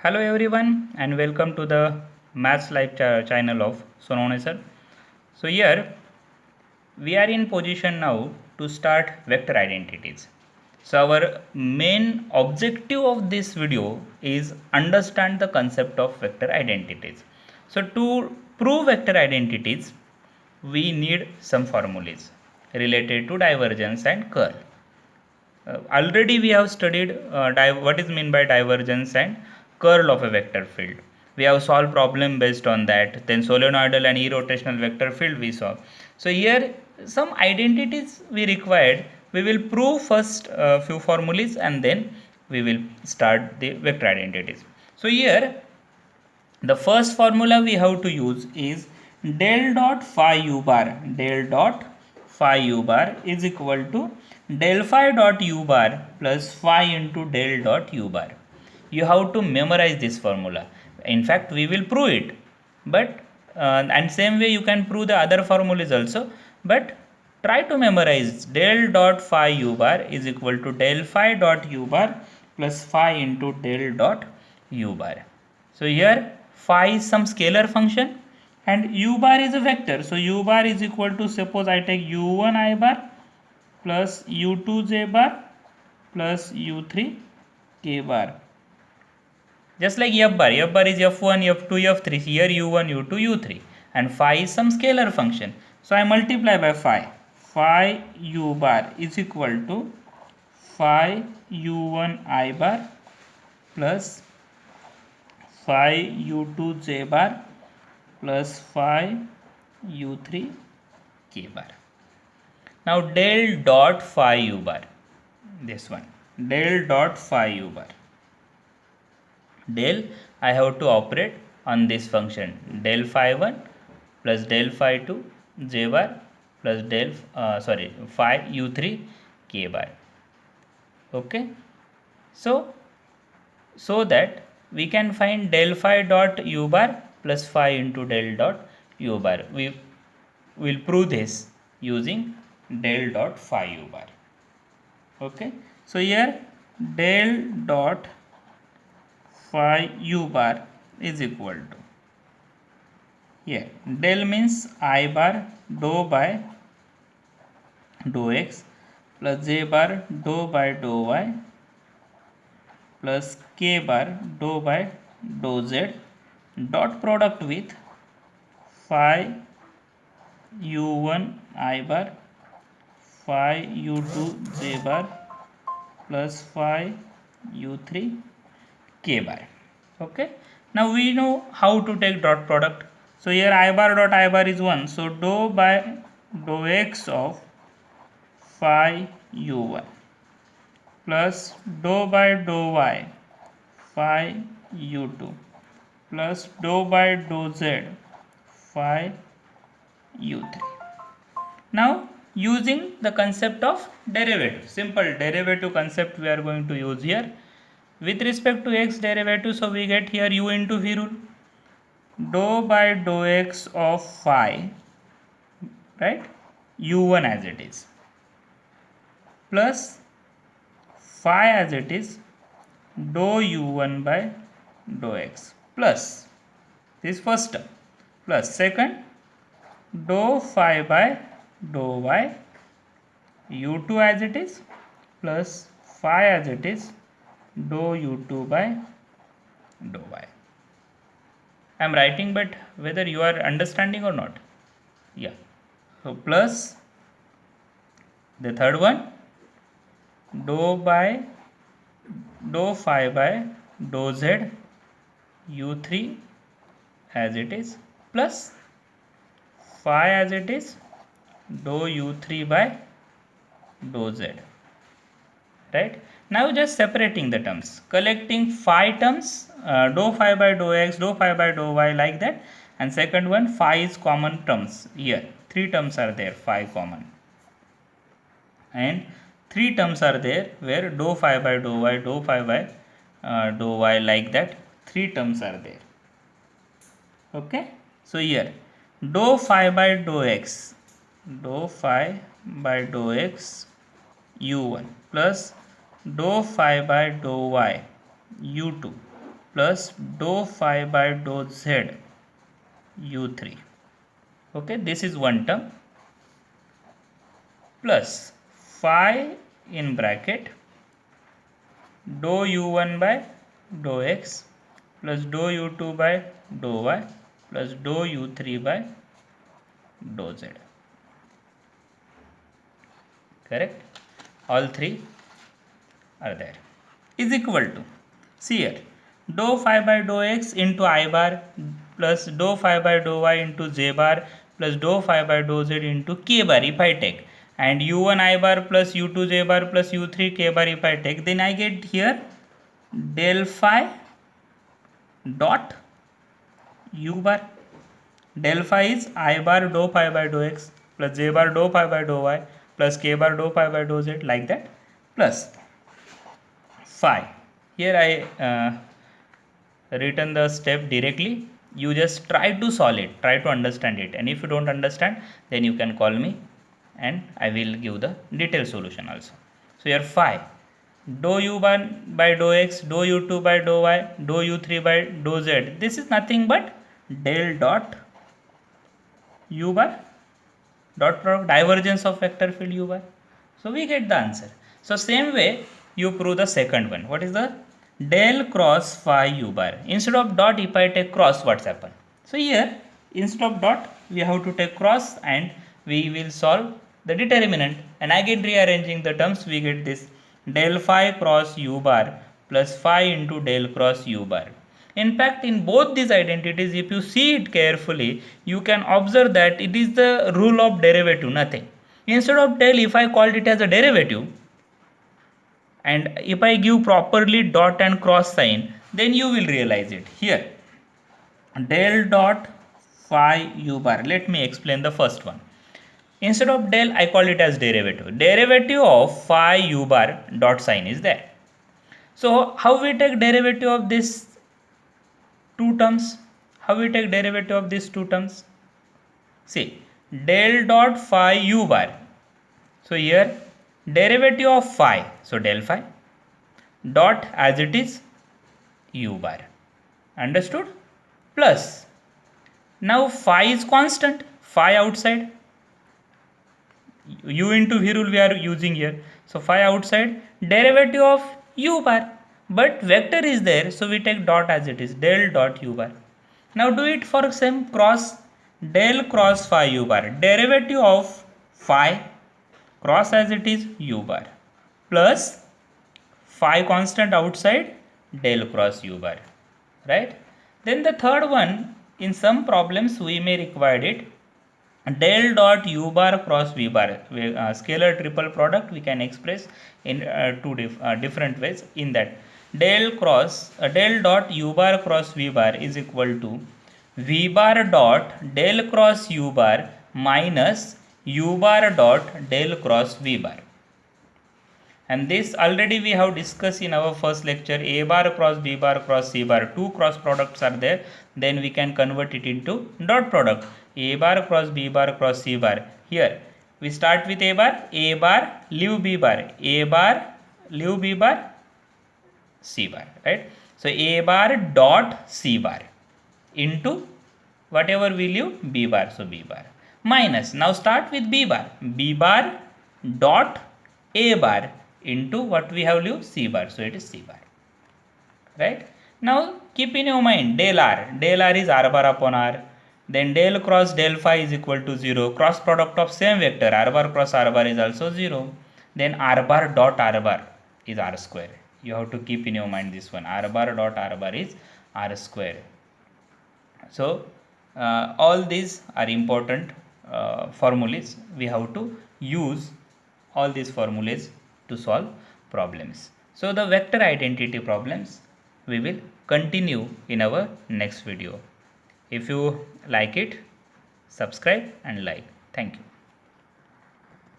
Hello everyone and welcome to the Maths Live channel of Sonone sir. So here we are in position now to start vector identities. So our main objective of this video is understand the concept of vector identities. So to prove vector identities we need some formulas related to divergence and curl. Already we have studied what is meant by divergence and curl of a vector field. We have solved problem based on that. Then solenoidal and irrotational vector field we saw. So here some identities we required. We will prove first few formulas and then we will start the vector identities. So here the first formula we have to use is del dot phi u bar. Del dot phi u bar is equal to del phi dot u bar plus phi into del dot u bar. You have to memorize this formula. In fact we will prove it, but and same way you can prove the other formulas also, but try to memorize del dot phi u bar is equal to del phi dot u bar plus phi into del dot u bar. So here phi is some scalar function and u bar is a vector. So u bar is equal to, suppose I take u1 I bar plus u2 j bar plus u3 k bar. Just like f bar is f1, f2, f3. Here u1, u2, u3, and phi is some scalar function. So I multiply by phi. Phi u bar is equal to phi u1 I bar plus phi u2 j bar plus phi u3 k bar. Now del dot phi u bar, this one, del dot phi u bar. Del I have to operate on this function del phi 1 plus del phi 2 j bar plus phi u3 k bar. Okay, so that we can find del phi dot u bar plus phi into del dot u bar. We will prove this using del dot phi u bar. Okay, so here del dot phi u bar is equal to, here del means I bar dou by dou x plus j bar dou by dou y plus k bar dou by dou z dot product with phi u1 I bar phi u2 j bar plus phi u3 k bar. Okay, now we know how to take dot product. So here I bar dot I bar is 1, so dou by dou x of phi u1 plus dou by dou y phi u2 plus dou by dou z phi u3. Now using the concept of derivative, simple derivative concept we are going to use here. With respect to x derivative, so we get here u into v rule, dou by dou x of phi, right, u1 as it is, plus phi as it is dou u1 by dou x plus this first term plus second dou phi by dou y u2 as it is plus phi as it is dou u2 by dou y. I am writing, but whether you are understanding or not. Yeah. So plus the third one dou phi by dou z u3 as it is plus phi as it is dou u3 by dou z. Right, now just separating the terms, collecting phi terms, dou phi by dou x, dou phi by dou y, like that, and second one phi is common terms. Here three terms are there, phi common, and three terms are there where dou phi by dou y, dou phi by dou y, like that, three terms are there. Okay, so here dou phi by dou x, dou phi by dou x u1 plus dou phi by dou y u2 plus dou phi by dou z u3. Okay, this is one term, plus phi in bracket dou u1 by dou x plus dou u2 by dou y plus dou u3 by dou z. Correct? All three are there. Is equal to, see here, dou phi by dou x into I bar plus dou phi by dou y into j bar plus dou phi by dou z into k bar if I take, and u1 I bar plus u2 j bar plus u3 k bar if I take, then I get here del phi dot u bar. Del phi is I bar dou phi by dou x plus j bar dou phi by dou y plus k bar dou phi by dou z, like that, plus phi. Here I written the step directly. You just try to solve it, try to understand it, and if you don't understand, then you can call me and I will give the detailed solution also. So here phi dou u1 by dou x, dou u2 by dou y, dou u3 by dou z, this is nothing but del dot u bar dot product divergence of vector field u bar. So we get the answer. So same way you prove the second one. What is the del cross phi u bar? Instead of dot, if I take cross, what's happen? So here instead of dot we have to take cross and we will solve the determinant, and again rearranging the terms we get this del phi cross u bar plus phi into del cross u bar. In fact, in both these identities, if you see it carefully, you can observe that it is the rule of derivative, nothing. Instead of del, if I called it as a derivative, and if I give properly dot and cross sign, then you will realize it. Here, del dot phi u bar. Let me explain the first one. Instead of del, I call it as derivative. Derivative of phi u bar dot sign is there. So, how we take derivative of this two terms? How we take derivative of these two terms? See, del dot phi u bar. So here derivative of phi, so del phi dot as it is u bar. Understood? Plus now phi is constant, phi outside, u into v rule we are using here. So phi outside, derivative of u bar. But vector is there, so we take dot as it is, del dot u bar. Now do it for same cross, del cross phi u bar, derivative of phi cross as it is u bar plus phi constant outside, del cross u bar, right? Then the third one, in some problems we may require it, del dot u bar cross v bar, scalar triple product we can express in two different ways. In that del dot u bar cross v bar is equal to v bar dot del cross u bar minus u bar dot del cross v bar. And this already we have discussed in our first lecture, a bar cross b bar cross c bar, two cross products are there, then we can convert it into dot product, a bar cross b bar cross c bar. Here we start with a bar leave b bar, a bar leave b bar, c bar, right? So a bar dot c bar into whatever we leave b bar, so b bar, minus, now start with b bar dot a bar into what we have leave, c bar, so it is c bar, right? Now keep in your mind del r is r bar upon r, then del cross del phi is equal to 0, cross product of same vector r bar cross r bar is also 0, then r bar dot r bar is r square. You have to keep in your mind this one, r bar dot r bar is r square. So all these are important formulas. We have to use all these formulas to solve problems. So the vector identity problems we will continue in our next video. If you like it, subscribe and like. Thank you.